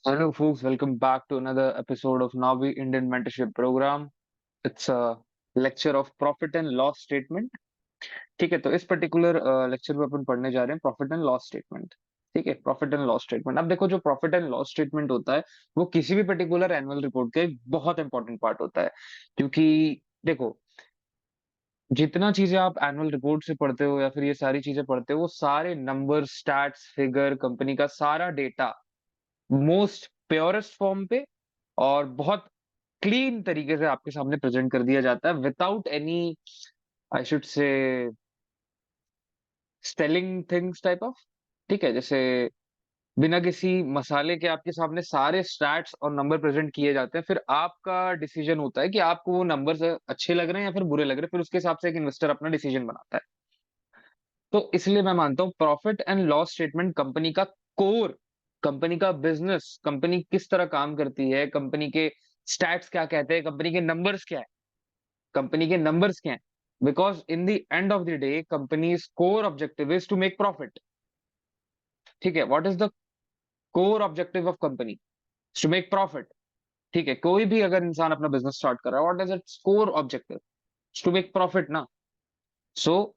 Hello, folks. Welcome back to another episode of Navi Indian Mentorship Program. It's a lecture of profit and loss statement. ठीक है, तो इस particular lecture में अपन पढ़ने जा रहे हैं प्रॉफिट एंड लॉस स्टेटमेंट। ठीक है, प्रॉफिट एंड लॉस स्टेटमेंट। अब देखो, जो प्रॉफिट एंड लॉस स्टेटमेंट होता है वो किसी भी पर्टिकुलर एनुअल रिपोर्ट का एक बहुत इंपॉर्टेंट पार्ट होता है। क्योंकि देखो, जितना चीजें आप एनुअल रिपोर्ट से पढ़ते हो या फिर ये सारी चीजें पढ़ते हो, वो सारे नंबर, स्टैट्स, फिगर, कंपनी का सारा डेटा मोस्ट प्योरेस्ट फॉर्म पे और बहुत क्लीन तरीके से आपके सामने प्रेजेंट कर दिया जाता है without any, I should say, stealing things type of. ठीक है, जैसे बिना किसी मसाले के आपके सामने सारे स्टैट्स और नंबर प्रेजेंट किए जाते हैं। फिर आपका डिसीजन होता है कि आपको वो नंबर्स अच्छे लग रहे हैं या फिर बुरे लग रहे हैं। फिर उसके हिसाब से एक इन्वेस्टर अपना डिसीजन बनाता है। तो इसलिए मैं मानता हूँ profit and loss statement company का कोर, कंपनी का बिजनेस, कंपनी किस तरह काम करती है, कंपनी के स्टैट्स क्या कहते हैं, कंपनी के नंबर्स क्या है, कंपनी के नंबर्स क्या हैं। Because in the end of the day company's core objective is to make profit. ठीक है, what is the core objective of company? To make profit. ठीक है, कोई भी अगर इंसान अपना बिजनेस स्टार्ट कर रहा है, what is its core objective? To make profit ना। So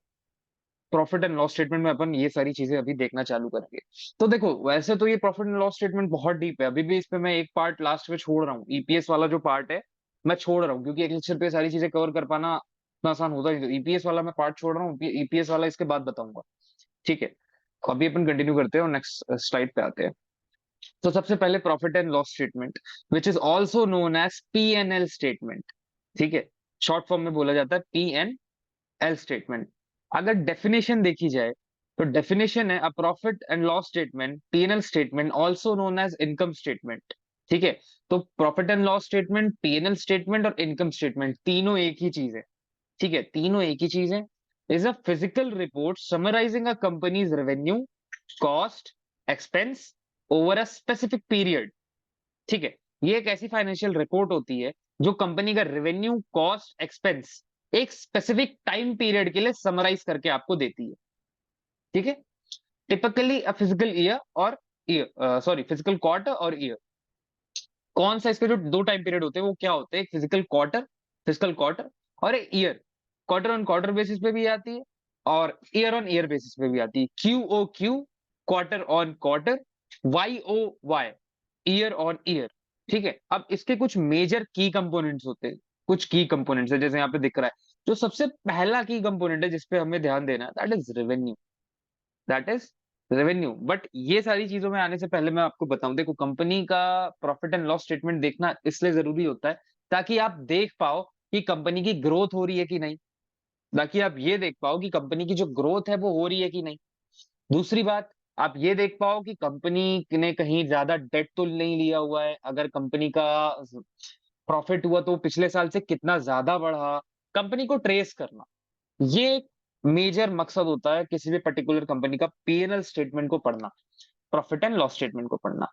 profit and loss statement में अपन ये सारी चीजें अभी देखना चालू करेंगे। तो देखो, वैसे तो ये प्रॉफिट एंड लॉस स्टेटमेंट बहुत डीप है। अभी भी इस पे मैं एक पार्ट लास्ट में छोड़ रहा हूँ, ईपीएस वाला जो पार्ट है मैं छोड़ रहा हूँ, क्योंकि एक लेक्चर पे सारी चीजें कवर कर पाना इतना आसान होता नहीं। तो ईपीएस वाला मैं पार्ट छोड़ रहा हूँ, ईपीएस वाला इसके बाद बताऊंगा। ठीक है, तो अभी अपन कंटिन्यू करते हैं और नेक्स्ट स्लाइड पे आते हैं। तो सबसे पहले profit and loss statement, which is also known as P N L statement. ठीक है, शॉर्ट फॉर्म में बोला जाता है पी एन एल स्टेटमेंट। अगर डेफिनेशन देखी जाए तो डेफिनेशन है a profit and loss statement, PNL statement, also known as income statement. ठीक है, तो profit and loss statement, PNL statement और इनकम स्टेटमेंट तीनों एक ही चीज है। ठीक है, तीनों एक ही चीज है। Is a physical report summarising a company's revenue, cost, expense over a specific period. ठीक है, ये एक ऐसी फाइनेंशियल रिपोर्ट होती है जो कंपनी का रेवेन्यू, कॉस्ट, एक्सपेंस एक स्पेसिफिक टाइम पीरियड के लिए समराइज करके आपको देती है। ठीक है, टिपिकली अ फिजिकल ईयर और ईयर, सॉरी, फिजिकल क्वार्टर और ईयर। कौन सा इसके जो दो टाइम पीरियड होते हैं वो क्या होते हैं? एक फिजिकल क्वार्टर और एक year. Quarter on quarter basis पे भी आती है और ईयर ऑन ईयर बेसिस पे भी आती है। Q O Q, quarter on quarter, Y O Y, year on year. ठीक है, अब इसके कुछ मेजर की कंपोनेंट्स होते हैं। कुछ की कंपोनेंट्स है, जैसे यहाँ पे दिख रहा है। जो सबसे पहला की कंपोनेंट है जिसपे हमें ध्यान देना है, that is revenue. That is revenue. But ये सारी चीजों में आने से पहले मैं आपको बताऊं, देखो, कंपनी का प्रॉफिट एंड लॉस स्टेटमेंट देखना इसलिए जरूरी होता है ताकि आप देख पाओ कि कंपनी की ग्रोथ हो रही है कि नहीं, ताकि आप ये देख पाओ कि कंपनी की जो ग्रोथ है वो हो रही है कि नहीं। दूसरी बात, आप ये देख पाओ कि कंपनी ने कहीं ज्यादा डेट तो नहीं लिया हुआ है। अगर कंपनी का प्रॉफिट हुआ तो पिछले साल से कितना ज्यादा बढ़ा, कंपनी को ट्रेस करना। ये एक मेजर मकसद होता है किसी भी पर्टिकुलर कंपनी का पीएनएल स्टेटमेंट को पढ़ना, प्रॉफिट एंड लॉस स्टेटमेंट को पढ़ना।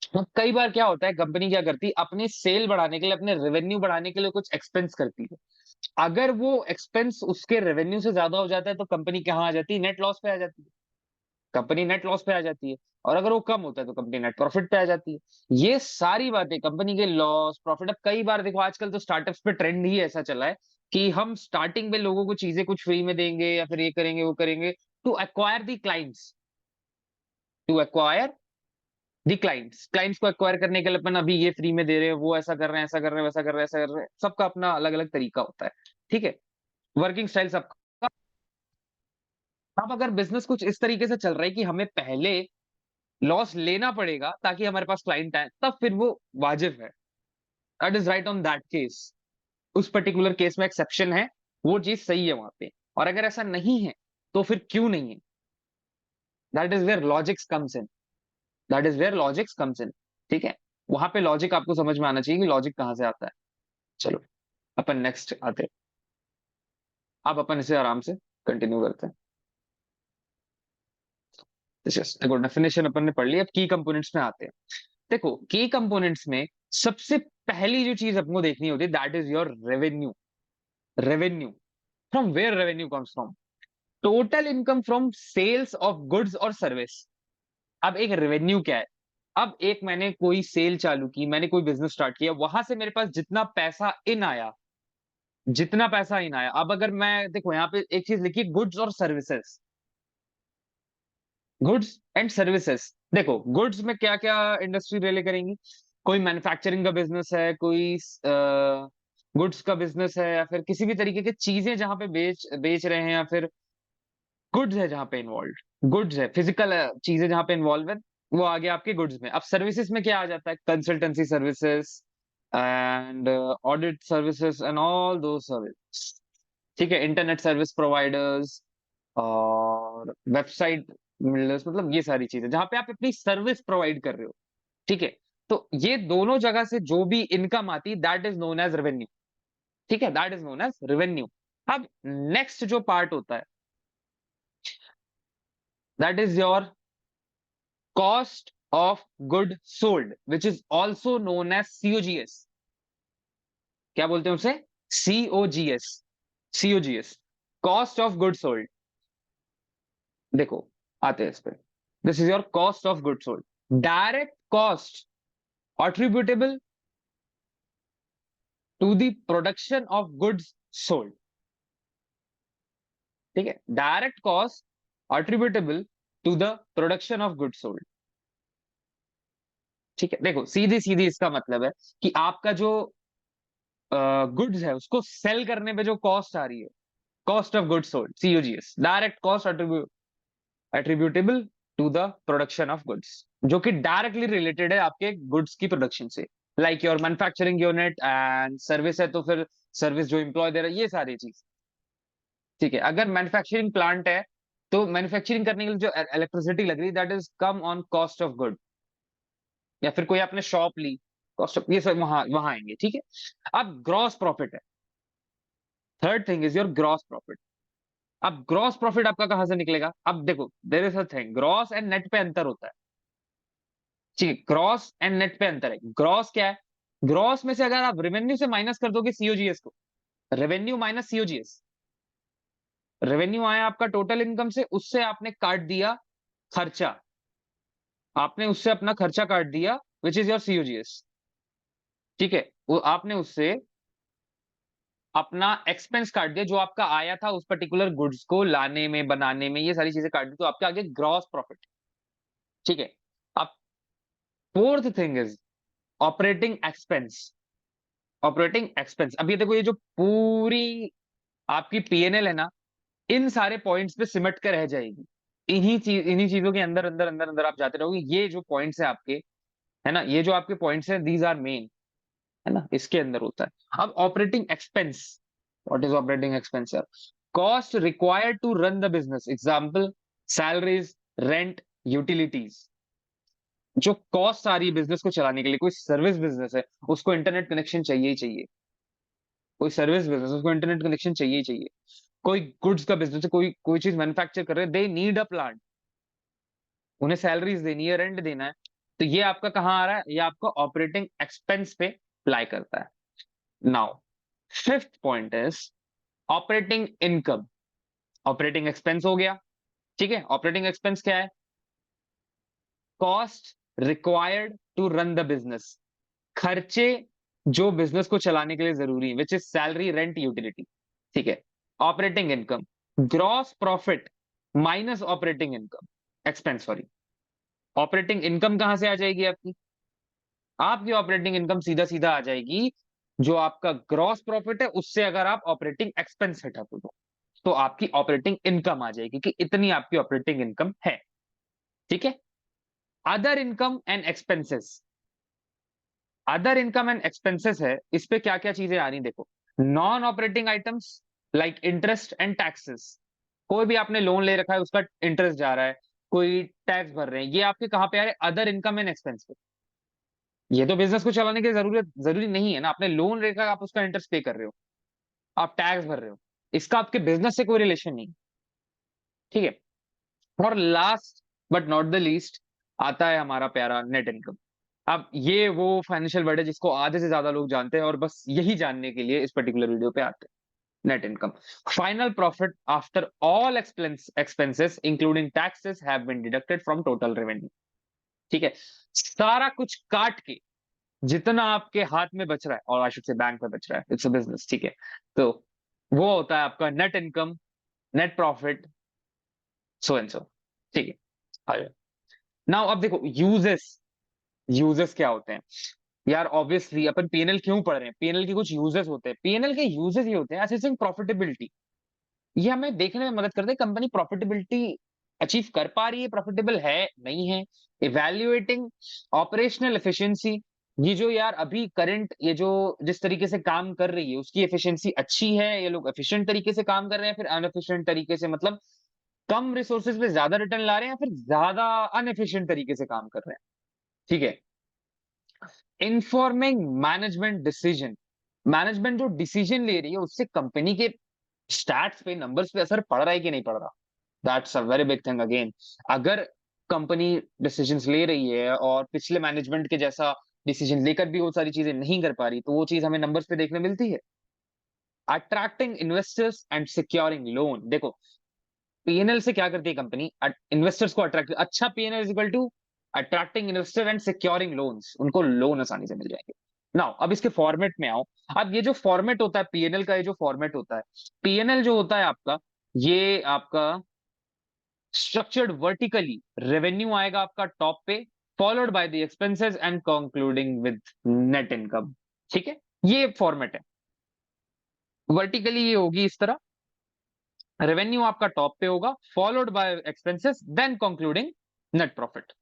तो कई बार क्या होता है, कंपनी क्या करती है, अपनी सेल बढ़ाने के लिए, अपने रेवेन्यू बढ़ाने के लिए कुछ एक्सपेंस करती है। अगर वो एक्सपेंस उसके रेवेन्यू से ज्यादा हो जाता है तो कंपनी कहाँ आ जाती है? नेट लॉस पे आ जाती है। कंपनी नेट लॉस पे आ जाती है। और अगर वो कम होता है तो कंपनी नेट प्रॉफिट पे आ जाती है। ये सारी बातें कंपनी के लॉस प्रॉफिट। अब कई बार देखो, आजकल तो स्टार्टअप्स पे ट्रेंड ही ऐसा चला है कि हम स्टार्टिंग में लोगों को चीजें कुछ फ्री में देंगे या फिर ये करेंगे वो करेंगे to acquire the clients, to acquire the clients. Clients को एक्वायर करने के लिए अपन अभी ये फ्री में दे रहे हैं, वो ऐसा कर रहे हैं, ऐसा कर रहे हैं, वैसा कर रहे हैं, ऐसा कर रहे हैं। सबका अपना अलग अलग तरीका होता है। ठीक है, वर्किंग स्टाइल सबका। अब अगर बिजनेस कुछ इस तरीके से चल रहा है कि हमें पहले लॉस लेना पड़ेगा ताकि हमारे पास क्लाइंट आए, तब फिर वो वाजिब है। That is right on that case. उस पर्टिकुलर केस में एक्सेप्शन है, वो चीज सही है वहां पे। और अगर ऐसा नहीं है तो फिर क्यों नहीं है? That is where logics comes in. That is where logics comes in. ठीक है, वहां पे लॉजिक आपको समझ में आना चाहिए कि लॉजिक कहां से आता है। चलो, अपन नेक्स्ट आते हैं। अब अपन इसे आराम से कंटिन्यू करते हैं। देखो, डेफिनेशन अपन ने पढ़ ली, अब की कंपोनेंट्स में आते हैं। देखो, की कंपोनेंट्स में सबसे पहली जो चीज अपने देखनी होती है, that is your revenue. Revenue, from where revenue comes from? Total income from sales of goods और सर्विस। अब एक रेवेन्यू क्या है? अब एक मैंने कोई सेल चालू की, मैंने कोई बिजनेस स्टार्ट किया, वहां से मेरे पास जितना पैसा इन आया, जितना पैसा इन आया, अब अगर मैं देखो यहाँ पे एक चीज लिखी, गुड्स और सर्विसेज, गुड्स एंड सर्विसेज। देखो गुड्स में क्या क्या इंडस्ट्री रिले करेंगी, कोई मैन्युफैक्चरिंग का बिजनेस है, कोई गुड्स का बिजनेस है, या फिर किसी भी तरीके की चीजें जहां पे बेच बेच रहे हैं, या फिर गुड्स है जहां पे इन्वॉल्व, गुड्स है, फिजिकल चीजें जहां पे इन्वॉल्व है, वो आ गया आपके गुड्स में। अब सर्विसेज में क्या आ जाता है, consultancy services and audit services and all दो सर्विस, ठीक है, इंटरनेट सर्विस प्रोवाइडर्स और वेबसाइट बिल्डर्स, मतलब ये सारी चीजें जहां पे आप अपनी सर्विस प्रोवाइड कर रहे हो, ठीक है। तो ये दोनों जगह से जो भी इनकम आती, that is known as revenue, ठीक है, that is known as revenue. अब नेक्स्ट जो पार्ट होता है, that is your cost of good sold, which is also known as COGS. क्या बोलते हैं उसे, COGS, COGS, cost of good sold. देखो आते हैं इस पे, this is your cost of good sold, direct cost attributable to the production of goods sold, ठीक है, direct cost attributable to the production of goods sold, ठीक है। देखो सीधी सीधी इसका मतलब है कि आपका जो गुड्स है उसको सेल करने पे जो कॉस्ट आ रही है, cost of goods sold, COGS, direct cost attributable to the production of goods, जो कि डायरेक्टली रिलेटेड है आपके गुड्स की प्रोडक्शन से, like your manufacturing unit, and service है तो फिर सर्विस जो एम्प्लॉय दे रहा है, ये सारी चीज, ठीक है। अगर मैन्युफैक्चरिंग प्लांट है तो मैन्युफैक्चरिंग करने के लिए जो इलेक्ट्रिसिटी लग रही है, that is come on cost of good, या फिर कोई आपने शॉप ली, कॉस्ट ऑफ, ये सब वहां वहां आएंगे, ठीक है। अब ग्रॉस प्रॉफिट है, third thing is your gross profit. अब ग्रॉस प्रॉफिट आपका कहां से निकलेगा, अब देखो there is a thing, gross and net पे अंतर होता है, ठीक है, ग्रॉस एंड नेट पे अंतर है। ग्रॉस क्या है, ग्रॉस में से अगर आप रेवेन्यू से माइनस कर दोगे सीओजीएस को, रेवेन्यू माइनस सीओजीएस, रेवेन्यू आया आपका टोटल इनकम से, उससे आपने काट दिया खर्चा, आपने उससे अपना खर्चा काट दिया, विच इज योर सीओजीएस, ठीक है। वो आपने उससे अपना एक्सपेंस काट दिया, जो आपका आया था उस पर्टिकुलर गुड्स को लाने में, बनाने में, ये सारी चीजें काट दी, तो आपके आगे ग्रॉस प्रॉफिट, ठीक है। अब fourth thing is operating expense, operating expense. अब ये देखो, ये जो पूरी आपकी पीएनएल है ना, इन सारे पॉइंट्स पे सिमट कर रह जाएगी, इन्हीं चीजों के अंदर अंदर अंदर अंदर आप जाते रहोगे। ये जो पॉइंट्स है आपके, है ना, ये जो आपके पॉइंट्स हैं, दीज आर मेन, है ना, इसके अंदर होता है। अब operating expense, what is operating expense, cost required to run the business, example salaries, rent, utilities. जो कॉस्ट आ रही है बिजनेस को चलाने के लिए, कोई सर्विस बिजनेस है, उसको इंटरनेट कनेक्शन चाहिए ही चाहिए, कोई सर्विस बिजनेस, उसको इंटरनेट कनेक्शन चाहिए ही चाहिए। कोई गुड्स का बिजनेस है, कोई कोई चीज मैन्युफैक्चर कर रहे हैं, दे नीड अ प्लांट, उन्हें सैलरीज देनी है, रेंट देना है, तो ये आपका कहाँ आ रहा है, ये आपका ऑपरेटिंग एक्सपेंस पे अप्लाई करता है। Now fifth point is operating income. Operating expense हो गया, ठीक है, ऑपरेटिंग एक्सपेंस क्या है, cost required to run the business, खर्चे जो बिजनेस को चलाने के लिए जरूरी है, which is salary, rent, utility, ठीक है। Operating income, gross profit minus operating income, expense sorry. Operating income कहां से आ जाएगी आपकी, आपकी ऑपरेटिंग इनकम सीधा सीधा आ जाएगी, जो आपका ग्रॉस प्रॉफिट है उससे अगर आप ऑपरेटिंग एक्सपेंस हटा दो, तो आपकी ऑपरेटिंग इनकम आ जाएगी, कि इतनी आपकी ऑपरेटिंग इनकम है, ठीक है। Other income and expenses, other income and expenses है, इस पे क्या क्या चीजें आ रही देखो, non operating items like interest and taxes, कोई भी आपने लोन ले रखा है उसका इंटरेस्ट जा रहा है, कोई टैक्स भर रहे हैं, ये आपके कहां पे आ रहे हैं, अदर इनकम एंड एक्सपेंस पे। ये तो बिजनेस को चलाने की जरूरत जरूरी नहीं है ना, आपने लोन लेकर आप उसका इंटरेस्ट पे कर रहे हो, आप टैक्स भर रहे हो, इसका आपके बिजनेस से कोई रिलेशन नहीं, ठीक है। और last but not the least आता है हमारा प्यारा नेट इनकम। अब ये वो फाइनेंशियल वर्ड है जिसको आधे से ज्यादा लोग जानते हैं, और बस यही जानने के लिए इस पर्टिकुलर वीडियो पे आते हैं। Net income, final profit after all expenses including taxes have been deducted from total revenue, ठीक है? सारा कुछ काट के जितना आपके हाथ में बच रहा है, और आई शुड से बैंक में बच रहा है, इट्स अ बिज़नेस, ठीक है? तो वो होता है आपका net income, net profit, so and so, ठीक है? आगे नाउ अब देखो यूजेस क्या होते हैं? यार ऑब्वियसली अपन पीएनएल क्यों पढ़ रहे हैं? पीएनएल के कुछ यूजेस होते हैं। पीएनएल के यूजेस ये होते हैं असेसिंग प्रॉफिटेबिलिटी। ये हमें देखने में मदद करता है कंपनी प्रॉफिटेबिलिटी अचीव कर पा रही है, प्रॉफिटेबल है, नहीं है। इवैल्यूएटिंग ऑपरेशनल एफिशिएंसी, ये जो यार अभी करंट ये जो जिस तरीके से काम कर रही है उसकी एफिशिएंसी अच्छी है, ये लोग एफिशिएंट तरीके से काम कर रहे हैं, फिर अनएफिशिएंट तरीके से, मतलब कम रिसोर्सेज पे ज्यादा रिटर्न ला रहे हैं, फिर ज्यादा अनएफिशिएंट तरीके से काम कर रहे हैं, ठीक है? इन्फॉर्मिंग मैनेजमेंट डिसीजन, मैनेजमेंट जो डिसीजन ले रही है उससे कंपनी के स्टैट्स पे, नंबर्स पे असर पड़ रहा है कि नहीं पड़ रहा? That's a very big thing again. अगर कंपनी डिसीजंस ले रही है और पिछले मैनेजमेंट के जैसा डिसीजन लेकर भी वो सारी चीजें नहीं कर पा रही, तो वो चीज हमें नंबर्स पे देखने मिलती है। Attracting investors and securing loan, देखो पीएनएल से क्या करती है कंपनी? इन्वेस्टर्स को अट्रैक्ट, अच्छा PNL is equal to attracting investor and securing loans, उनको लोन आसानी से मिल जाएंगे। नाउ अब इसके फॉर्मेट में आओ। अब ये जो फॉर्मेट होता है पीएनएल का, ये जो फॉर्मेट होता है, पीएनएल जो होता है आपका, ये आपका स्ट्रक्चर्ड वर्टिकली, रेवेन्यू आएगा आपका टॉप पे, followed by the expenses and concluding with net income, ठीक है? ये फॉर्मेट है। वर्टिकली ये होगी इस तरह, रेवेन्यू आपका टॉप पे होगा, followed by expenses, then concluding net profit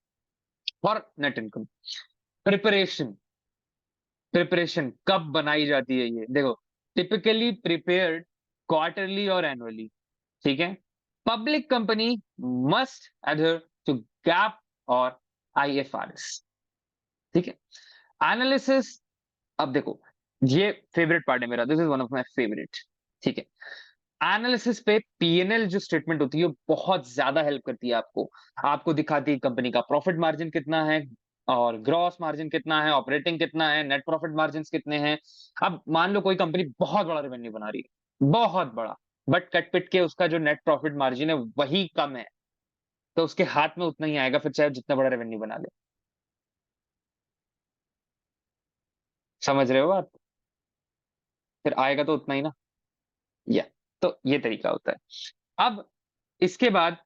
और नेट इनकम। प्रिपरेशन, प्रिपरेशन कब बनाई जाती है? ये देखो, टिपिकली प्रिपेयर्ड क्वार्टरली और एनुअली, ठीक है? Public company must adhere to GAAP और आईएफआरएस, ठीक है? एनालिसिस, अब देखो ये फेवरेट पार्ट है मेरा, this is one of my favourite, ठीक है? एनालिसिस पे पीएनएल जो स्टेटमेंट होती है वो बहुत ज्यादा हेल्प करती है आपको। आपको दिखाती है कंपनी का प्रॉफिट मार्जिन कितना है, और ग्रॉस मार्जिन कितना है, ऑपरेटिंग कितना है, नेट प्रॉफिट मार्जिन कितने हैं। अब मान लो कोई कंपनी बहुत बड़ा रेवेन्यू बना रही है, बहुत बड़ा, बट कट पिट के उसका जो नेट प्रॉफिट मार्जिन है वही कम है, तो उसके हाथ में उतना ही आएगा, फिर चाहे जितना बड़ा रेवेन्यू बना ले। समझ रहे हो आप? फिर आएगा तो उतना ही ना, या तो ये तरीका होता है। अब इसके बाद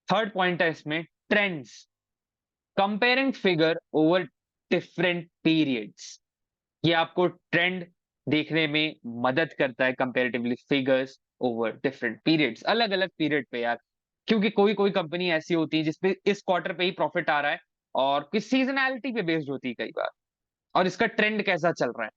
थर्ड पॉइंट है इसमें, trends, comparing figure over different periods. ये आपको ट्रेंड देखने में मदद करता है, comparatively figures over different periods, अलग अलग पीरियड पे यार, क्योंकि कोई कोई कंपनी ऐसी होती है जिसपे इस क्वार्टर पे ही प्रॉफिट आ रहा है, और किस सीजनैलिटी पे बेस्ड होती है कई बार, और इसका ट्रेंड कैसा चल रहा है,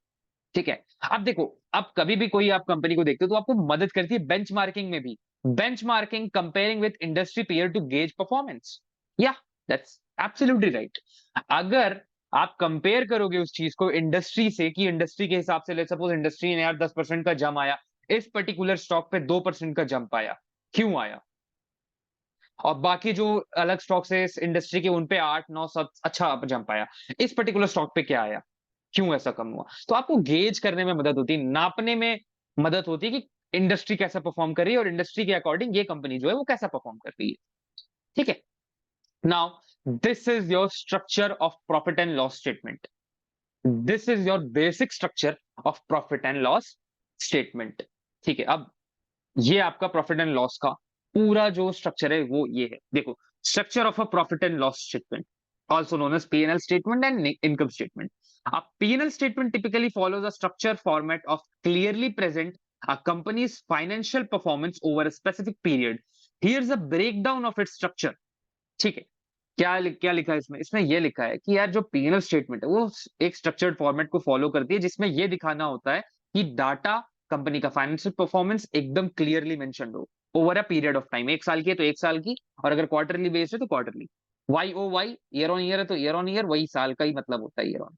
ठीक है? अब देखो, अब कभी भी कोई आप कंपनी को देखते हो तो आपको मदद करती है बेंचमार्किंग में भी। Benchmarking, comparing with industry peer to gauge performance, या दैट्स एब्सोल्युटली राइट। अगर आप कंपेयर करोगे उस चीज को इंडस्ट्री से, कि इंडस्ट्री के हिसाब से, लेट्स सपोज इंडस्ट्री ने यार 10% का जंप आया, इस पर्टिकुलर स्टॉक पे 2% का जंप आया, क्यों आया? और बाकी जो अलग स्टॉक्स है इस इंडस्ट्री के, उन पे 8 9 7 अच्छा जंप आया, इस पर्टिकुलर स्टॉक पे क्या आया, क्यों ऐसा कम हुआ? तो आपको गेज करने में मदद होती है, नापने में मदद होती है कि इंडस्ट्री कैसा परफॉर्म कर रही है, और इंडस्ट्री के अकॉर्डिंग ये कंपनी जो है वो कैसा परफॉर्म कर रही है, ठीक है? Now this is your structure of profit and loss statement. This is your basic structure of profit and loss statement, ठीक है? अब ये आपका प्रॉफिट एंड लॉस का पूरा जो स्ट्रक्चर है वो ये है। देखो, structure of a profit and loss statement, also known as P&L statement and income statement. A P&L statement typically follows a structure format of clearly present a company's financial performance over a specific period. Here's a breakdown of its structure. ठीक है? क्या लिखा है इसमें? इसमें ये लिखा है कि यार जो P&L स्टेटमेंट है वो एक स्ट्रक्चर्ड फॉर्मेट को फॉलो करती है, जिसमें ये दिखाना होता है कि डाटा, कंपनी का फाइनेंशियल परफॉर्मेंस एकदम क्लियरली मेंशन्ड हो over a period of time. 1 साल की है तो 1 साल की, और अगर क्वार्टरली बेस्ड है तो quarterly. Y O Y, year on year है तो ईयर ऑन ईयर, वही साल का ही मतलब होता है ईयर ऑन।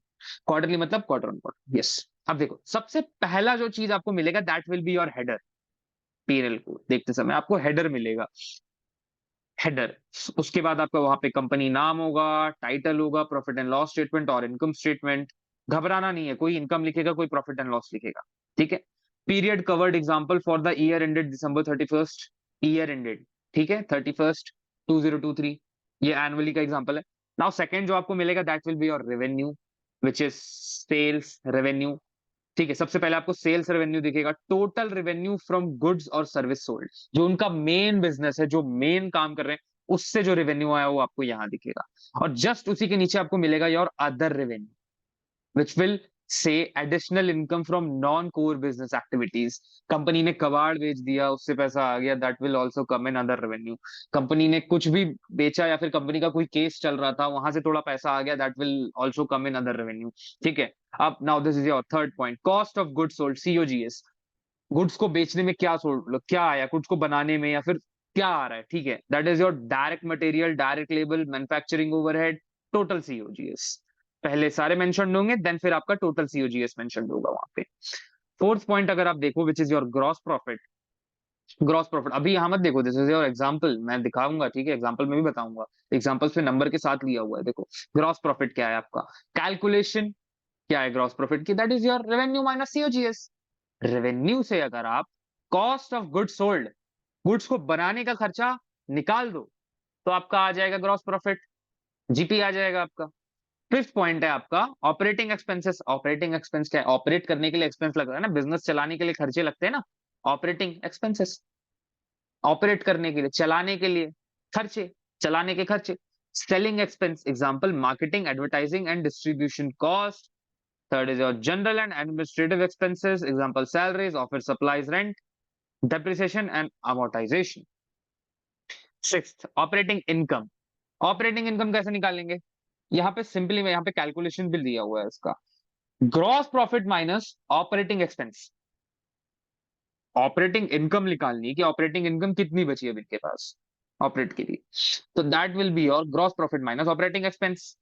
क्वार्टरली मतलब क्वार्टर ऑन क्वार्टर, यस। अब देखो, सबसे पहला जो चीज आपको मिलेगा that will be your header. PNL को देखते समय आपको हेडर मिलेगा, हेडर। उसके बाद आपका वहां पे कंपनी नाम होगा, टाइटल होगा, प्रॉफिट एंड लॉस स्टेटमेंट और इनकम स्टेटमेंट। घबराना नहीं है, कोई इनकम लिखेगा, कोई प्रॉफिट एंड लॉस लिखेगा, ठीक है? Period covered example for the year ended December 31st, year ended, ठीक है, 31st 2023, ये एनुअली का एग्जांपल है। नाउ सेकंड जो आपको मिलेगा that will be your revenue, which is sales revenue. ठीक है, सबसे पहले आपको सेल्स रेवेन्यू दिखेगा, टोटल रेवेन्यू फ्रॉम गुड्स और सर्विस सोल्ड, जो उनका मेन बिजनेस है, जो मेन काम कर रहे हैं, उससे जो रेवेन्यू आया वो आपको यहाँ दिखेगा। और जस्ट उसी के नीचे आपको मिलेगा your other revenue, which will say additional income from non-core business activities। Company ने कबाड़ बेच दिया, उससे पैसा आ गया, that will also come in other revenue। Company ने कुछ भी बेचा या फिर कंपनी का कोई केस चल रहा था, वहां से थोड़ा पैसा आ गया, that will also come in other revenue। ठीक है, अब now this is your third point, cost of goods sold, COGS। Goods को बेचने में क्या आया, गुड्स को बनाने में या फिर क्या आ रहा है, ठीक है, that is your direct material, direct labour, manufacturing overhead, total COGS। पहले सारे मेंशन होंगे, देन फिर आपका टोटल COGS मेंशन होगा वहां पे। फोर्थ पॉइंट अगर आप देखो, विच is your gross profit. Gross profit अभी यहाँ मत देखो, दिस इज योर एग्जांपल, मैं दिखाऊंगा, ठीक है, एग्जांपल में भी बताऊंगा, एग्जांपल्स पे नंबर के साथ लिया हुआ है। देखो ग्रॉस प्रॉफिट क्या है आपका, कैलकुलेशन क्या है ग्रॉस प्रॉफिट की, that is your revenue minus COGS। Revenue से अगर आप cost of goods sold, goods को बनाने का खर्चा निकाल दो, तो आपका आ जाएगा ग्रॉस प्रॉफिट, GP आ जाएगा आपका। फिफ्थ पॉइंट है आपका ऑपरेटिंग एक्सपेंसेस। ऑपरेटिंग एक्सपेंस क्या है, ऑपरेट करने के लिए एक्सपेंस लगता है ना, बिजनेस चलाने के लिए खर्चे लगते हैं ना, ऑपरेटिंग एक्सपेंसेस। ऑपरेट करने के लिए, चलाने के लिए खर्चे, चलाने के खर्चे। Selling expense, example marketing, advertising and distribution cost. Third is your general and administrative expenses, example salaries, office supplies, rent, depreciation and amortization। Sixth operating income. Operating income कैसे निकालेंगे, यहाँ पे सिंपली मैं यहाँ पे कैलकुलेशन बिल दिया हुआ है इसका, gross profit minus operating expense. Operating income निकालनी है कि ऑपरेटिंग इनकम कितनी बची है इनके पास ऑपरेट के लिए, तो that will be your gross profit minus operating expense.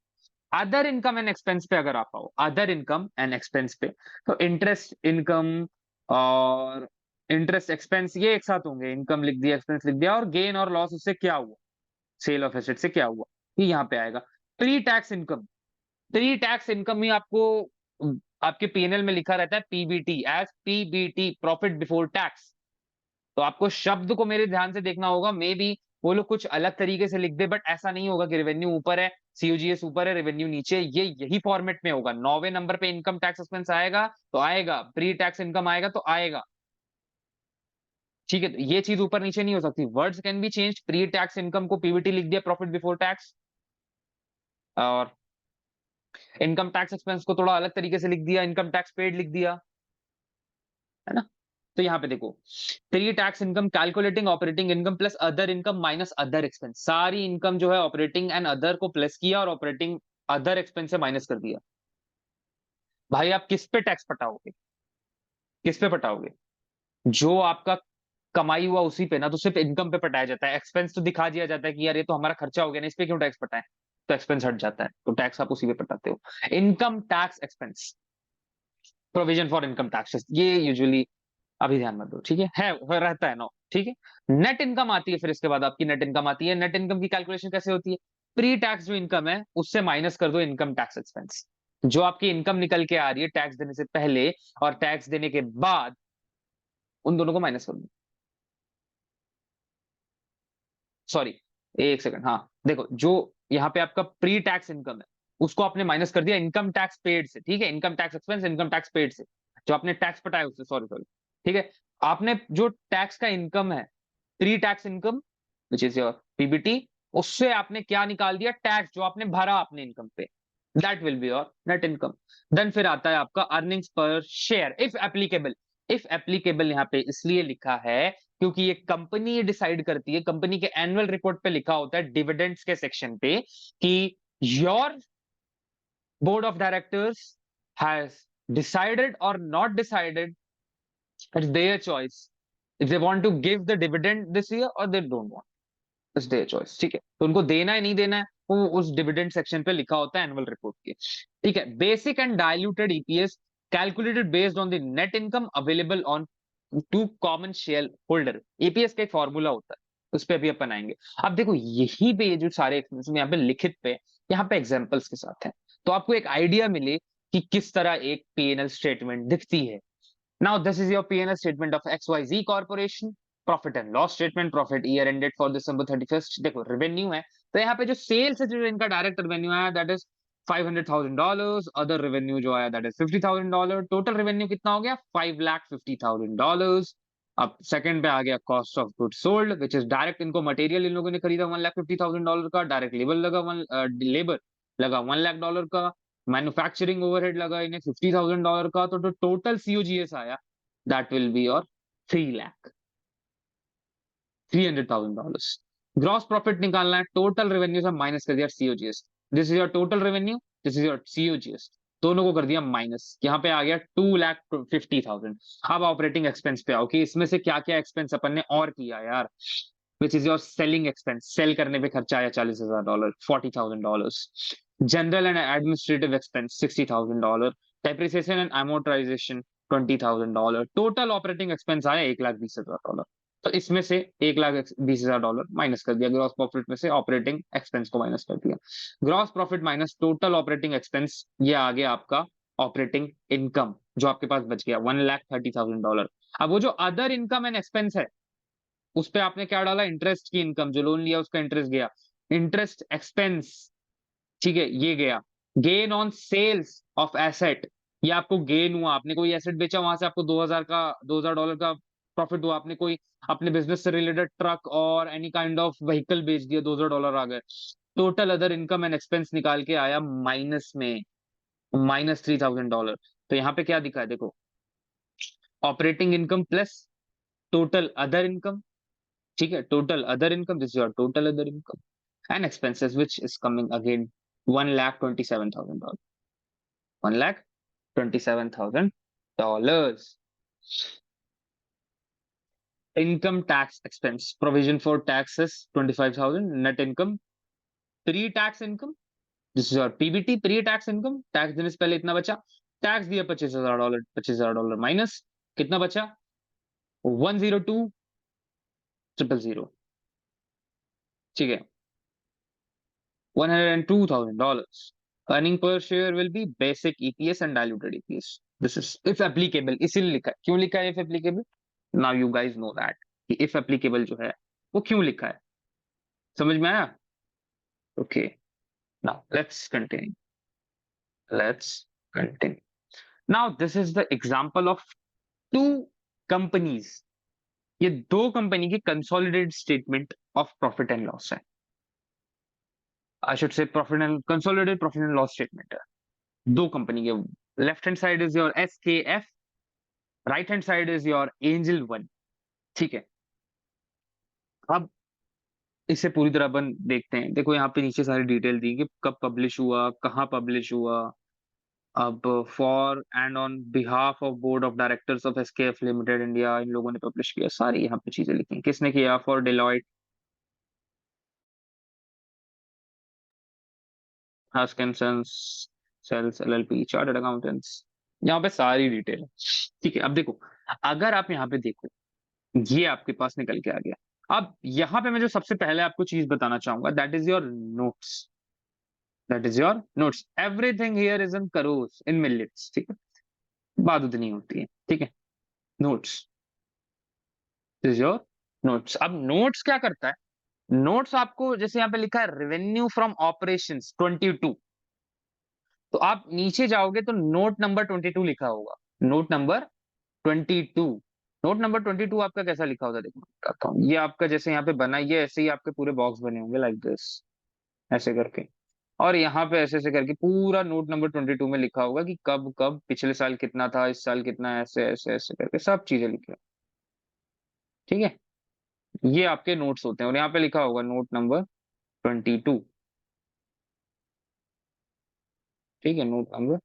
Other income and expense पे अगर आप आओ, अदर इनकम एंड एक्सपेंस पे, तो इंटरेस्ट इनकम और इंटरेस्ट एक्सपेंस ये एक साथ होंगे, इनकम लिख दिया, एक्सपेंस लिख दिया, और गेन और लॉस उससे क्या हुआ, सेल ऑफ एसेट से क्या हुआ, ये यहाँ पे आएगा। Pre tax income, pre tax income में आपको आपके PNL में लिखा रहता है PBT, as PBT, profit before tax. तो आपको शब्द को मेरे ध्यान से देखना होगा, मे बी वो लोग कुछ अलग तरीके से लिख दे, बट ऐसा नहीं होगा कि रेवेन्यू ऊपर है, COGS ऊपर है, रेवेन्यू नीचे, ये यही फॉर्मेट में होगा। 9वें नंबर पे इनकम टैक्स एक्सपेंस आएगा तो आएगा, प्री टैक्स इनकम आएगा तो आएगा, ठीक है, तो ये चीज ऊपर नीचे नहीं हो सकती, words can be change. Pre tax income को PBT लिख दिया, प्रॉफिट बिफोर टैक्स, और इनकम टैक्स एक्सपेंस को थोड़ा अलग तरीके से लिख दिया, इनकम टैक्स पेड लिख दिया, है ना। तो यहाँ पे देखो, pre tax income calculating operating income plus other income minus other expense, सारी इनकम जो है ऑपरेटिंग एंड अदर को प्लस किया और ऑपरेटिंग अदर एक्सपेंस से माइनस कर दिया। भाई आप किस पे टैक्स पटाओगे, किस पे पटाओगे, जो आपका कमाई हुआ उसी पे ना, तो सिर्फ इनकम पे पटाया जाता है, एक्सपेंस तो दिखा दिया जाता है कि यार ये तो हमारा खर्चा हो गया ना, इस पे क्यों टैक्स पटाएं, तो एक्सपेंस हट जाता है, तो टैक्स आप उसी पे पटाते हो। Income tax expense, provision for income taxes, ये यूजुअली अभी ध्यान मत दो, ठीक है रहता है नो, ठीक है। नेट इनकम आती है, फिर इसके बाद आपकी नेट इनकम आती है। नेट इनकम की कैलकुलेशन कैसे होती है, प्री टैक्स जो इनकम है उससे माइनस कर दो इनकम टैक्स एक्सपेंस, जो आपकी इनकम निकल के आ रही है टैक्स देने से पहले और टैक्स देने के बाद, उन दोनों को माइनस कर दो। सॉरी, एक सेकंड, हाँ देखो, जो यहाँ पे आपका प्री टैक्स इनकम है उसको आपने माइनस कर दिया इनकम टैक्स पेड से, ठीक है, income tax expense income tax paid से, जो आपने टैक्स पटाया उससे, सॉरी सॉरी, ठीक है। आपने जो टैक्स का इनकम है, pre tax income which is your PBT, उससे आपने क्या निकाल दिया, टैक्स जो आपने भरा अपने इनकम पे, that will be your net income. Then फिर आता है आपका earnings per share if applicable. If applicable यहाँ पे इसलिए लिखा है क्योंकि ये कंपनी डिसाइड करती है, कंपनी के एनुअल रिपोर्ट पे लिखा होता है डिविडेंड्स के सेक्शन पे कि your board of directors has decided और not decided, it's their choice, if they want to give the dividend this year और they don't want, it's their choice, ठीक है, तो उनको देना है नहीं देना है वो उस डिविडेंड सेक्शन पे लिखा होता है एनुअल रिपोर्ट के, ठीक है। Basic and diluted EPS calculated based on the net income available on to common share holder, EPS का एक फॉर्मूला होता है, उस पर अभी अपन आएंगे। अब देखो यही पे ये जो सारे एक्सपेंसेस यहाँ पे लिखित पे, यहाँ पे एग्जांपल्स के साथ है, तो आपको एक आइडिया मिले कि किस तरह एक P&L स्टेटमेंट दिखती है। Now this is your P&L statement of XYZ Corporation, profit and loss statement, profit year ended for December 31st। देखो रेवेन्यू है, तो यहाँ पे जो सेल्स है, जो इनका डायरेक्ट रेवेन्यू आया, दैट इज $500,000। अदर रेवेन्यू जो आया दैट इज $50,000। टोटल रेवेन्यू कितना हो गया? $5,50,000। अब सेकंड पे आ गया cost of good sold, which is direct, इनको मटेरियल इन लोगों ने खरीदा $1,50,000 का, डायरेक्ट लेबर लगा $1,00,000 का, मैन्युफैक्चरिंग ओवरहेड लगा इन्हें $50,000 का, तो टोटल सीओजीएस आया that will be your 3 lakh, $300,000। Gross profit निकालना है, टोटल रेवेन्यू से माइनस कर दिया COGS. This is your total revenue, this is your COGS, दोनों को कर दिया माइनस। यहाँ पे आ गया 2,50,000। अब ऑपरेटिंग एक्सपेंस पे आओ कि इसमें से क्या क्या एक्सपेंस अपन ने और किया यार, which is your selling expense, sale करने पे खर्चा आया $40,000, $40,000। General and administrative expense $60,000। Depreciation and amortization $20,000। Total operating expense आया $1,20,000। तो इसमें से $1,20,000 माइनस कर दिया, ग्रॉस प्रॉफिट में से ऑपरेटिंग एक्सपेंस को माइनस कर दिया। Gross profit minus total operating expense, ये आ गया आपका ऑपरेटिंग इनकम, जो आपके पास बच गया $1,30,000। अब वो जो अदर इनकम एंड एक्सपेंस है, उस पे आपने क्या डाला? इंटरेस्ट की इनकम, जो लोन लिया उसका इंटरेस्ट गया, इंटरेस्ट एक्सपेंस, ठीक है, ये गया। Gain on sales of asset, ये आपको गेन हुआ, आपने कोई एसेट बेचा, वहां से आपको $2,000 का प्रॉफिट हुआ। आपने कोई अपने बिजनेस से रिलेटेड ट्रक और एनी काइंड ऑफ व्हीकल बेच दिया, $2,000 आ गए। Total other income and expense निकाल के आया माइनस में, -$3,000। तो यहाँ पे क्या दिखा है देखो, operating income plus total other income, ठीक है, total other income, this is your total other income and expenses, which is coming again $1,27,000. $1,27,000. Income tax expense, provision for taxes 25,000. Net income, pre-tax income. This is your PBT, pre-tax income. Tax देने से पहले इतना बचा, tax दिया $25,000, $25,000 minus कितना बचा? 102,000, ठीक है, $102,000. Earning per share will be basic EPS and diluted EPS. This is if applicable, इसीलिए लिखा है। क्यों लिखा है if applicable? Now you guys know that कि if applicable जो है वो क्यों लिखा है, समझ में आया? Okay, now let's continue. Let's continue. Now this is the example of two companies. ये दो कंपनी की consolidated statement of profit and loss है। I should say consolidated profit and loss statement है। दो कंपनी के, left hand side is your SKF, right hand side is your angel one, ठीक है। अब इसे पूरी तरह अपन देखते हैं। देखो यहाँ पे नीचे सारी डिटेल दी कि कब पब्लिश हुआ, कहाँ पब्लिश हुआ। अब for and on behalf of board of directors of SKF limited India, इन लोगों ने पब्लिश किया, सारी यहाँ पे चीजें लिखी हैं। किसने किया? For Deloitte, Haskins and Sells LLP, chartered accountants, यहाँ पे सारी डिटेल है, ठीक है। अब देखो, अगर आप यहाँ पे देखो, ये आपके पास निकल के आ गया। अब यहाँ पे मैं जो सबसे पहले आपको चीज बताना चाहूंगा, that is your notes, that is your notes. Everything here is in crores, in millions, ठीक है, बात उतनी होती है, ठीक है। Notes, this is your notes. अब नोट्स क्या करता है? नोट्स आपको, जैसे यहाँ पे लिखा है रेवेन्यू फ्रॉम ऑपरेशंस 22, तो आप नीचे जाओगे तो नोट नंबर 22 लिखा होगा, नोट नंबर 22। नोट नंबर 22 आपका कैसा लिखा होता है, देखो मैं बताता हूँ। ये आपका जैसे यहाँ पे बना, ये ऐसे ही आपके पूरे बॉक्स बने होंगे लाइक दिस, ऐसे करके, और यहाँ पे ऐसे ऐसे करके पूरा नोट नंबर 22 में लिखा होगा कि कब कब, पिछले साल कितना था, इस साल कितना है, ऐसे ऐसे ऐसे करके सब चीजें लिखी हो, ठीक है। ये आपके नोट्स होते हैं, और यहाँ पे लिखा होगा नोट नंबर 22, ठीक है, नोट नंबर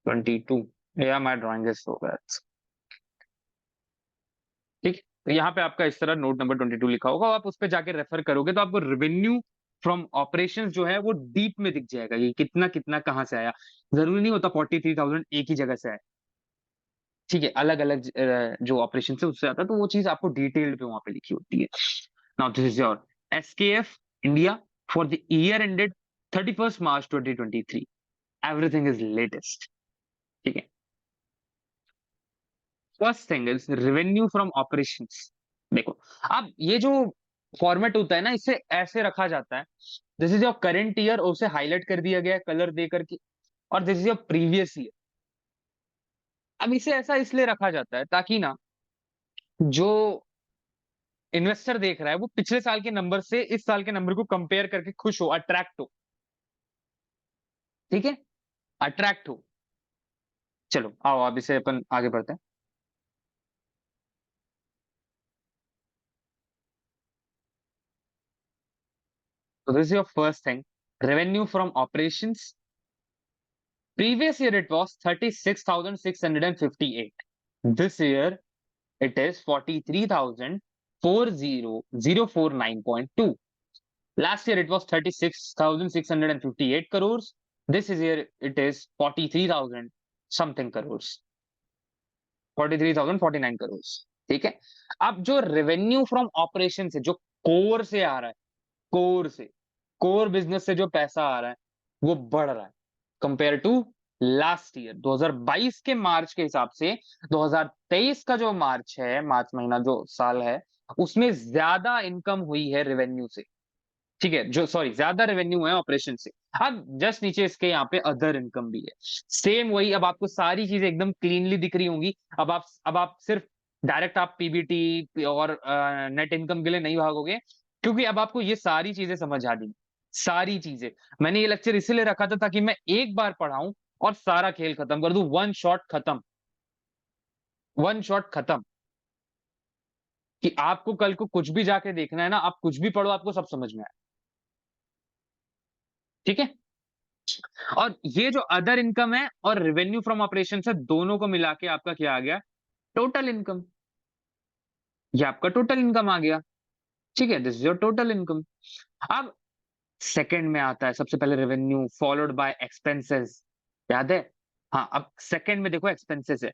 22। या माई ड्राइंग इज सो बैड, ठीक है। तो यहाँ पे आपका इस तरह नोट नंबर 22 लिखा होगा, और आप उस पर जाके रेफर करोगे तो आपको रेवेन्यू फ्रॉम ऑपरेशंस जो है वो डीप में दिख जाएगा, ये कितना कितना कहाँ से आया। जरूरी नहीं होता 43,000 एक ही जगह से आए, ठीक है, अलग अलग जो ऑपरेशन से उससे आता है, तो वो चीज आपको डिटेल्ड पे वहां पे लिखी होती है। Now this is your SKF India for the year ended 31st March 2023। Everything is latest, ठीक है। First thing is revenue from operations. देखो, अब ये जो फॉर्मेट होता है ना, इसे ऐसे रखा जाता है, this is your current year, और उसे हाईलाइट कर दिया गया है कलर दे करके, और this is your previous year. अब इसे ऐसा इसलिए रखा जाता है ताकि ना जो इन्वेस्टर देख रहा है वो पिछले साल के नंबर से इस साल के नंबर को कंपेयर करके खुश हो, अट्रैक्ट हो। ठीक है, अट्रैक्ट हो। चलो आओ अब इसे अपन आगे बढ़ते हैं। तो this is your first thing, revenue from operations. Previous year it was 36,658। This year it is 43,40049.2. Last year it was 36,658 crores. This is year it is 43,000 something crores, 43,049 crores। ठीक है। अब जो रेवेन्यू फ्रॉम ऑपरेशन से, जो core से आ रहा है, core से, कोर बिजनेस से जो पैसा आ रहा है वो बढ़ रहा है कंपेयर टू लास्ट ईयर। 2022 के मार्च के हिसाब से 2023 का जो मार्च है, मार्च महीना जो साल है, उसमें ज्यादा इनकम हुई है रेवेन्यू से। ठीक है, जो सॉरी ज्यादा रेवेन्यू है ऑपरेशन से। अब जस्ट नीचे इसके यहाँ पे अदर इनकम भी है, सेम वही। अब आपको सारी चीजें एकदम क्लीनली दिख रही होंगी। अब आप सिर्फ डायरेक्ट आप पीबीटी और नेट इनकम के लिए नहीं भागोगे, क्योंकि अब आपको ये सारी चीजें समझ आ गई। सारी चीजें, मैंने ये लेक्चर इसीलिए रखा था ताकि मैं एक बार पढ़ाऊं और सारा खेल खत्म कर दूं, वन शॉट खत्म, वन शॉट खत्म। कि आपको कल को कुछ भी जाके देखना है ना, आप कुछ भी पढ़ो आपको सब समझ में आए। ठीक है। और ये जो अदर इनकम है और रेवेन्यू फ्रॉम ऑपरेशन है, दोनों को मिला के आपका क्या आ गया, टोटल इनकम। ये आपका टोटल इनकम आ गया। ठीक है, this is your total income. अब सेकंड में आता है सबसे पहले रेवेन्यू फॉलोड बाय एक्सपेंसेस। याद है? हाँ, अब सेकंड में देखो एक्सपेंसेस है,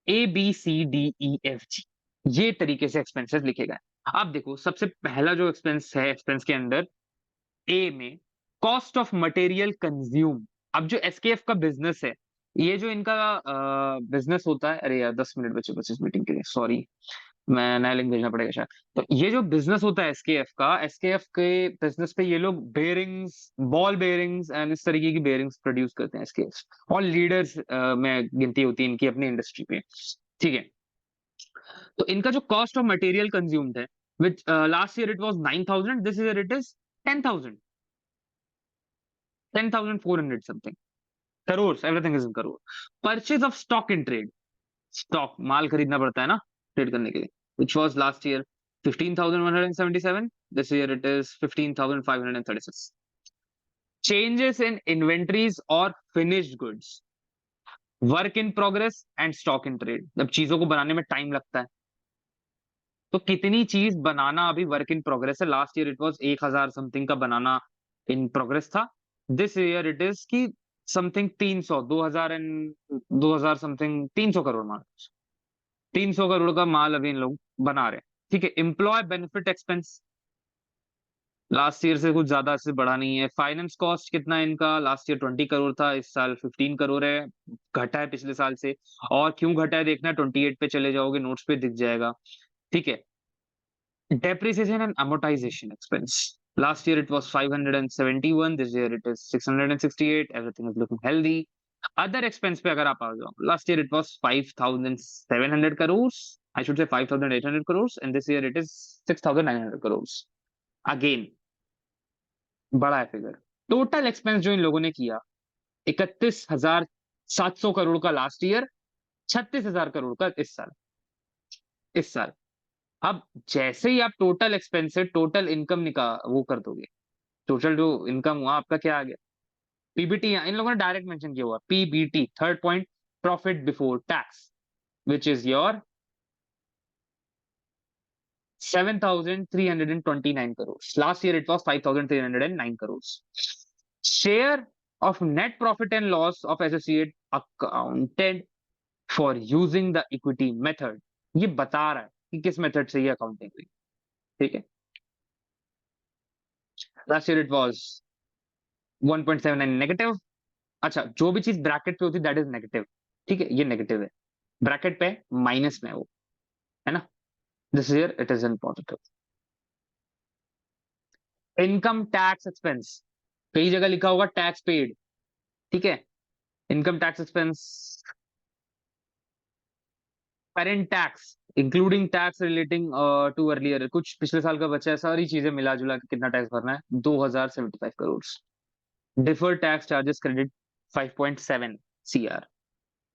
ABCDEFG, ये तरीके से एक्सपेंसेस लिखे गए। अब देखो सबसे पहला जो एक्सपेंस है, एक्सपेंस के अंदर ए में कॉस्ट ऑफ मटेरियल कंज्यूम। अब जो एसकेएफ का बिजनेस है, ये जो इनका बिजनेस होता है, अरे यार 10 मिनट बचे बचे इस मीटिंग के लिए, सॉरी, मैं नया लिंक भेजना पड़ेगा शायद। तो ये जो बिजनेस होता है एसकेएफ का, एसकेएफ के बिजनेस पे ये लोग बेरिंग्स, बॉल बेरिंग्स एंड इस तरीके की बेरिंग्स प्रोड्यूस करते हैं एसकेएफ, और लीडर्स में गिनती होती है इनकी अपनी इंडस्ट्री पे। ठीक है। तो इनका जो कॉस्ट ऑफ मटेरियल कंज्यूम्ड है, which last year it was 9,000, this year it is 10,000, 10,400 something crore, everything is in crore. Purchase of stock in trade, stock माल खरीदना पड़ता है ना ट्रेड करने के लिए, which was last year 15,177, this year it is 15,536। changes in inventories और finished goods, work in progress and stock in trade। जब चीजों को बनाने में टाइम लगता है, तो कितनी चीज बनाना अभी वर्क इन प्रोग्रेस है। Last year it was 1,000 something का बनाना इन प्रोग्रेस था। दिस ईयर इट इज की समथिंग 300, 2,000 एंड 2,000 समथिंग, 300 करोड़ मान, 300 करोड़ का माल अभी इन लोग बना रहे हैं। ठीक है। Employee benefit expense last year से कुछ ज्यादा इससे बढ़ा नहीं है। फाइनेंस कॉस्ट कितना है इनका, लास्ट ईयर 20 करोड़ था, इस साल 15 करोड़ है, घटा है पिछले साल से। और क्यों घटा है देखना है, 28 पे चले जाओगे नोट्स पे दिख जाएगा। ठीक है। Depreciation and amortization expense. Last year it was 571. This year it is 668. Everything is looking healthy. Other expense पे अगर आप आ जाओ, last year it was 5,700 crores. I should say 5,800 crores, and this year it is 6,900 crores. Again, बड़ा है figure. Total expense जो इन लोगों ने किया, 31,700 करोड़ का लास्ट ईयर, 36,000 करोड़ का इस साल। अब जैसे ही आप टोटल एक्सपेंस से टोटल इनकम वो कर दोगे, टोटल जो इनकम हुआ आपका क्या आ गया, पीबीटी। इन लोगों ने डायरेक्ट मेंशन किया हुआ PBT, third point, profit before tax, which is your 7,329 crore. Last year it was 5,309 crore. Share of net profit and loss of associate accounted for using the equity method, ये बता रहा है कि किस मेथड से ये अकाउंटिंग हुई। ठीक है। Last year it was 1.79 negative. अच्छा, जो भी चीज ब्रैकेट पे होती है दैट इज नेगेटिव। ठीक है, ये नेगेटिव है, ब्रैकेट पे माइनस में है वो, है ना। This year it is in positive. Income tax expense, कई जगह लिखा होगा टैक्स पेड, ठीक है। Income tax expense, current tax including tax relating to earlier, कुछ पिछले साल का बचा है, सारी चीजें मिला जुला के कितना टैक्स भरना है, 2075 crore. Deferred tax charges credit 5.7 CR,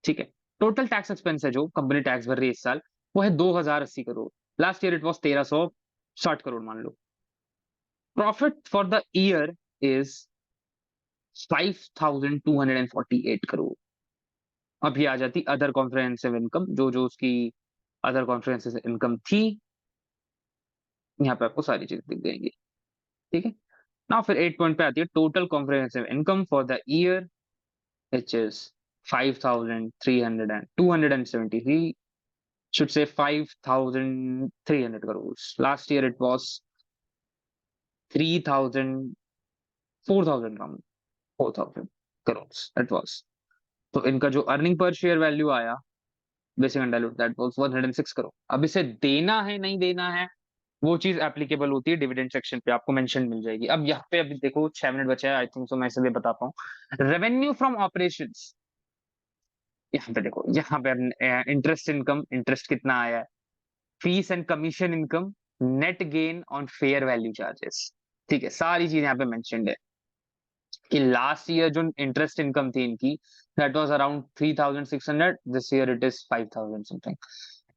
ठीक है। टोटल टैक्स एक्सपेंस है जो कंपनी टैक्स भर रही है इस साल, वो है 2080 crore. Last year it was 1360 crore मान लो। Profit for the year is 5248 crore. अब ये आ जाती अदर कॉम्प्रिहेंसिव इनकम, जो जो उसकी अदर कॉम्प्रिहेंसिव इनकम थी, यहाँ पे आपको सारी चीजें दिख जाएंगी, ठीक है। नाउ फिर 8 पॉइंट पे आती है total comprehensive income for the year, which is 5,300 and 273, should say 5,300 crores. Last year it was 3,000, 4,000 around 4,000 crores. That was. तो इनका जो अर्निंग पर शेयर वैल्यू आया basic and diluted, that was 106 crore. अब इसे देना है नहीं देना है, वो चीज एप्लीकेबल होती है डिविडेंड सेक्शन पे, आपको मेंशन मिल जाएगी। अब यहाँ पे अभी देखो 6 मिनट बचा है, आई थिंक सो मैं इसे बता पाऊँ। रेवेन्यू फ्रॉम ऑपरेशंस, यहाँ पे देखो, यहाँ पे इंटरेस्ट इनकम, इंटरेस्ट कितना आया है, fees and commission income, net gain on fair value charges, ठीक है। सारी चीज यहाँ पे मेंशन्ड है कि लास्ट ईयर जो इंटरेस्ट इनकम थी इनकी, that was around 3,600, this year it is 5,000 something.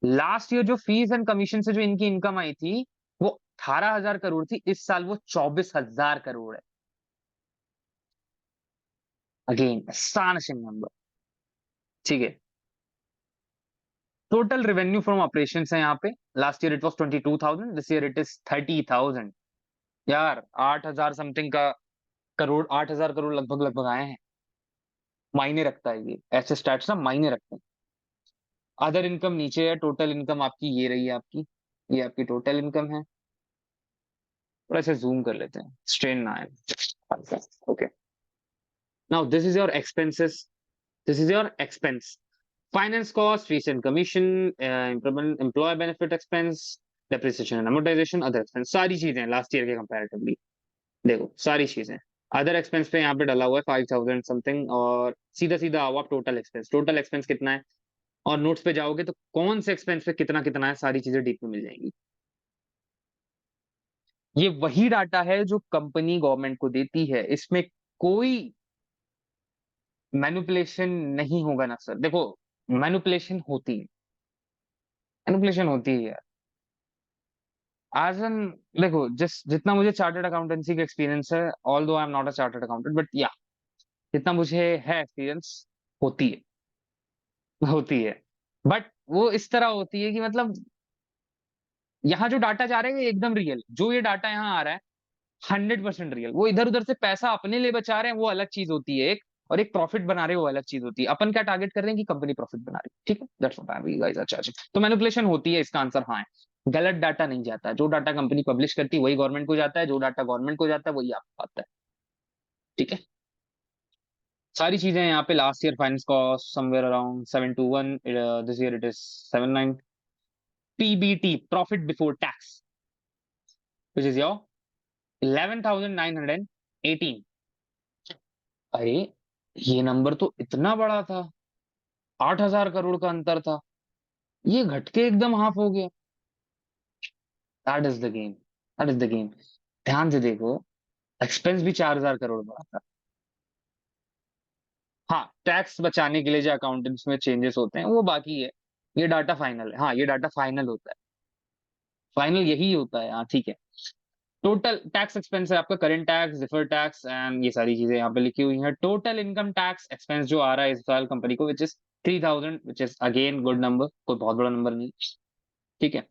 Last year जो फीस एंड कमीशन से जो इनकी इनकम आई थी वो 18,000 करोड़ थी, इस साल वो 24,000 करोड़ है। अगेन astonishing नंबर, ठीक है। टोटल रेवेन्यू फ्रॉम ऑपरेशन है यहाँ पे, last year it was 22,000, this year it is 30,000। यार 8,000 समथिंग का करोड़, 8,000 करोड़ लगभग लगभग आए हैं। मायने रखता है ये, ऐसे स्टैट्स ना मायने रखते हैं। अदर इनकम नीचे है, टोटल इनकम आपकी ये रही है आपकी, ये आपकी टोटल इनकम है। थोड़ा सा जूम कर लेते हैं, स्ट्रेन ना आए। Okay, now this is your expenses, this is your expense. Finance cost, fees and commission, employee benefit expense, depreciation and amortisation, other expense, सारी चीजें लास्ट ईयर के कंपैरेटिवली देखो, सारी चीजें। अदर एक्सपेंस पे यहाँ पे डला हुआ है 5,000 समथिंग, और सीधा सीधा आओ आप टोटल एक्सपेंस, टोटल एक्सपेंस कितना है, और नोट्स पे जाओगे तो कौन से एक्सपेंस पे कितना कितना है, सारी चीजें डीप में मिल जाएंगी। ये वही डाटा है जो कंपनी गवर्नमेंट को देती है, इसमें कोई मैनिपुलेशन नहीं होगा ना सर। देखो, मैनिपुलेशन होती है एज एन, देखो जिस जितना मुझे चार्टर्ड अकाउंटेंसी का एक्सपीरियंस है, ऑल दो I am not a chartered accountant, but या जितना मुझे है एक्सपीरियंस, होती है, होती है। बट वो इस तरह होती है कि मतलब यहाँ जो डाटा जा रहा है ये एकदम रियल, जो ये डाटा यहाँ आ रहा है 100% रियल। वो इधर उधर से पैसा अपने लिए बचा रहे हैं वो अलग चीज होती है एक, और एक प्रॉफिट बना रहे हैं वो अलग चीज होती है। अपन क्या टारगेट कर रहे हैं कि कंपनी प्रॉफिट बना रही है, ठीक है, that's what I guys are charging. तो मैनिपुलेशन होती है, इसका आंसर हाँ है। गलत डाटा नहीं जाता, जो डाटा कंपनी पब्लिश करती है वही गवर्नमेंट को जाता है, जो डाटा गवर्नमेंट को जाता है वही आपको आता है, ठीक है। सारी चीजें यहाँ पे, last year finance cost somewhere around 721, this year it is 79। PBT, profit before tax, which is your 11,918। अरे ये नंबर तो इतना बड़ा था, 8,000 करोड़ का अंतर था, ये घट के एकदम हाफ हो गया। That is the game, that is the game. ध्यान से देखो, एक्सपेंस भी 4,000 करोड़ बड़ा था। हाँ, टैक्स बचाने के लिए जो अकाउंटेंट्स में चेंजेस होते हैं वो बाकी है, ये डाटा फाइनल है। हाँ, ये डाटा फाइनल होता है, फाइनल यही होता है। हाँ ठीक है। टोटल टैक्स एक्सपेंस है आपका, current tax, deferred tax and ये सारी चीजें यहाँ पे लिखी हुई हैं। टोटल इनकम टैक्स एक्सपेंस जो आ रहा है इस साल कंपनी को, which is 3,000, which is again good number, कोई बहुत बड़ा नंबर नहीं, ठीक है।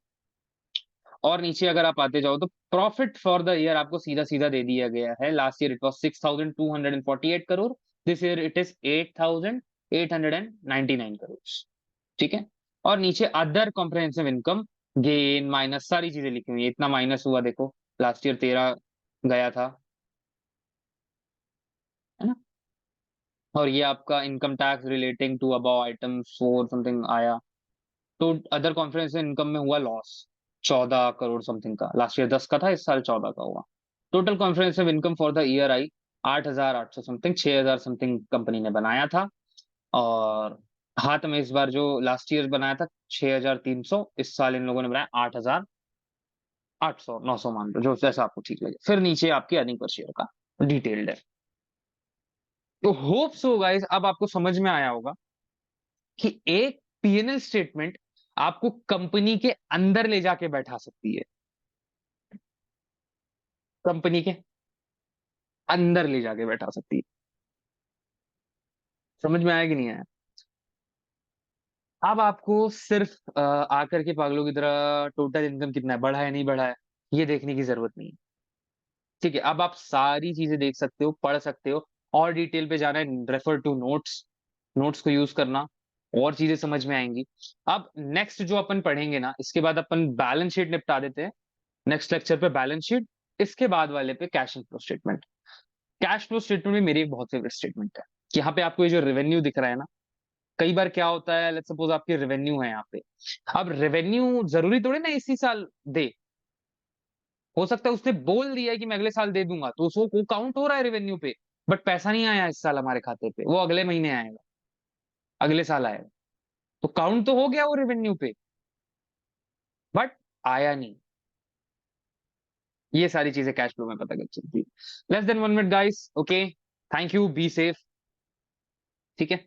और नीचे अगर आप आते जाओ तो प्रॉफिट फॉर द ईयर आपको सीधा सीधा दे दिया गया है। Last year it was 6,248 crore, this year it is 8,899 crore, ठीक है। और नीचे other comprehensive income, gain minus, सारी चीजें लिखी हुई है। इतना माइनस हुआ देखो, लास्ट ईयर 13 गया था, है ना। और ये आपका income tax relating to above item 4 something आया। तो अदर कॉन्फ्रेंस इनकम में हुआ लॉस 14 करोड़ समथिंग का, लास्ट ईयर 10 का था, इस साल 14 का हुआ। Total comprehensive income for the year आई 8,800 समथिंग, 6,000 समथिंग कंपनी ने बनाया था। और हाथ में इस बार जो लास्ट ईयर बनाया था 6,300, इस साल इन लोगों ने बनाया 8,800, 900 मान लो, जो जैसा आपको ठीक लगे। फिर नीचे आपकी अर्निंग पर शेयर का डिटेल्ड है। तो होप सो गाइस अब आपको समझ में आया होगा कि एक पीएनएल स्टेटमेंट आपको कंपनी के अंदर ले जाके बैठा सकती है, कंपनी के अंदर ले जाके बैठा सकती है। समझ में आया कि नहीं आया? अब आपको सिर्फ आकर के पागलों की तरह टोटल इनकम कितना है, बढ़ा है नहीं बढ़ा है, ये देखने की जरूरत नहीं है। ठीक है, अब आप सारी चीजें देख सकते हो, पढ़ सकते हो, और डिटेल पे जाना है, रेफर टू नोट्स, नोट्स को यूज करना, और चीजें समझ में आएंगी। अब नेक्स्ट जो अपन पढ़ेंगे ना, इसके बाद अपन बैलेंस शीट निपटा देते हैं। नेक्स्ट लेक्चर पे बैलेंस शीट, इसके बाद वाले पे cash flow statement. Cash flow statement में मेरी एक बहुत फेवरेट स्टेटमेंट है कि यहाँ पे आपको ये जो रेवेन्यू दिख रहा है ना, कई बार क्या होता है, लेट्स सपोज आपकी रेवेन्यू है यहाँ पे। अब रेवेन्यू जरूरी थोड़ी ना इसी साल दे, हो सकता है उसने बोल दिया है कि मैं अगले साल दे दूंगा, तो उसको वो काउंट हो रहा है रेवेन्यू पे, बट पैसा नहीं आया इस साल हमारे खाते पे, वो अगले महीने आएगा, अगले साल आएगा। तो काउंट तो हो गया वो रेवेन्यू पे, बट आया नहीं। ये सारी चीजें कैश फ्लो में पता कर सकती है। Less than 1 minute guys, okay, thank you, be safe. ठीक है।